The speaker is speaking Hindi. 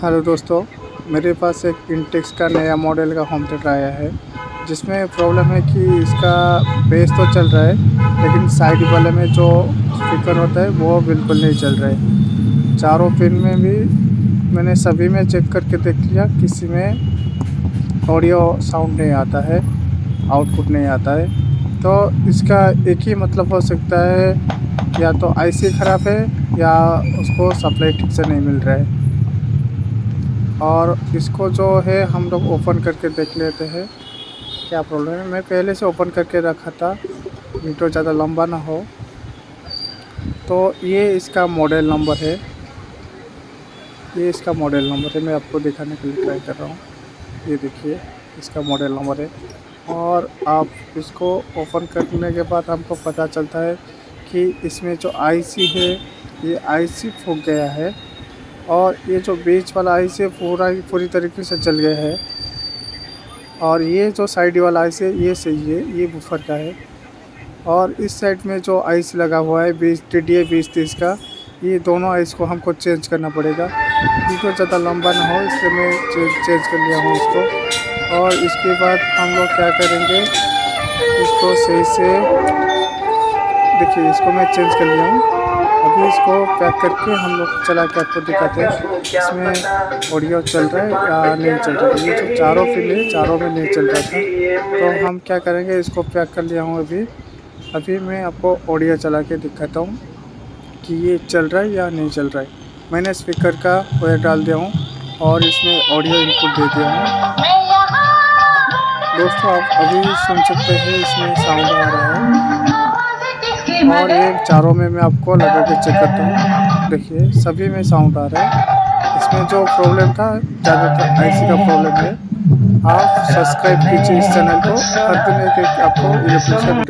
हेलो दोस्तों, मेरे पास एक इंटेक्स का नया मॉडल का होम थिएटर आया है, जिसमें प्रॉब्लम है कि इसका बेस तो चल रहा है, लेकिन साइड वाले में जो स्पीकर होता है वो बिल्कुल नहीं चल रहा है। चारों पिन में भी मैंने सभी में चेक करके देख लिया, किसी में ऑडियो साउंड नहीं आता है, आउटपुट नहीं आता है। तो इसका एक ही मतलब हो सकता है, या तो आईसी ख़राब है या उसको सप्लाई ठीक से नहीं मिल रहा है। और इसको जो है हम लोग ओपन करके देख लेते हैं क्या प्रॉब्लम है। मैं पहले से ओपन करके रखा था, वीडियो ज़्यादा लंबा ना हो। तो ये इसका मॉडल नंबर है, मैं आपको दिखाने के लिए ट्राई कर रहा हूँ। ये देखिए, इसका मॉडल नंबर है। और आप इसको ओपन करने के बाद हमको पता चलता है कि इसमें जो आईसी है, ये आईसी फूक गया है, और ये जो बीच वाला आईसी पूरी तरीके से जल गया है। और ये जो साइड वाला आईसी है ये सही है, ये बूफर का है। और इस साइड में जो आईसी लगा हुआ है TDA 2030 का, ये दोनों आईसी को हमको चेंज करना पड़ेगा। वीडियो ज़्यादा लंबा ना हो इसलिए मैं चेंज कर लिया हूँ इसको। और इसके बाद हम लोग क्या करेंगे, इसको सही से देखिए, इसको मैं चेंज कर लिया हूँ। अभी इसको पैक करके हम लोग चला के आपको दिखाते हैं इसमें ऑडियो चल रहा है या नहीं चल रहा है। ये जो चारों पिन है, चारों में नहीं चल रहा था, तो हम क्या करेंगे, इसको पैक कर लिया हूँ। अभी मैं आपको ऑडियो चला के दिखाता हूँ कि ये चल रहा है या नहीं चल रहा है। मैंने स्पीकर का वायर डाल दिया हूँ और इसमें ऑडियो इनपुट दे दिया हूँ। दोस्तों, आप अभी सुन सकते हैं, इसमें साउंड आ रहा है। और ये चारों में मैं आपको लगा के चेक करता हूँ। देखिए, सभी में साउंड आ रहा है। इसमें जो प्रॉब्लम था, ज़्यादातर आईसी का प्रॉब्लम है। आप सब्सक्राइब कीजिए इस चैनल को, हर दिन एक आपको इलेक्ट्रिशियन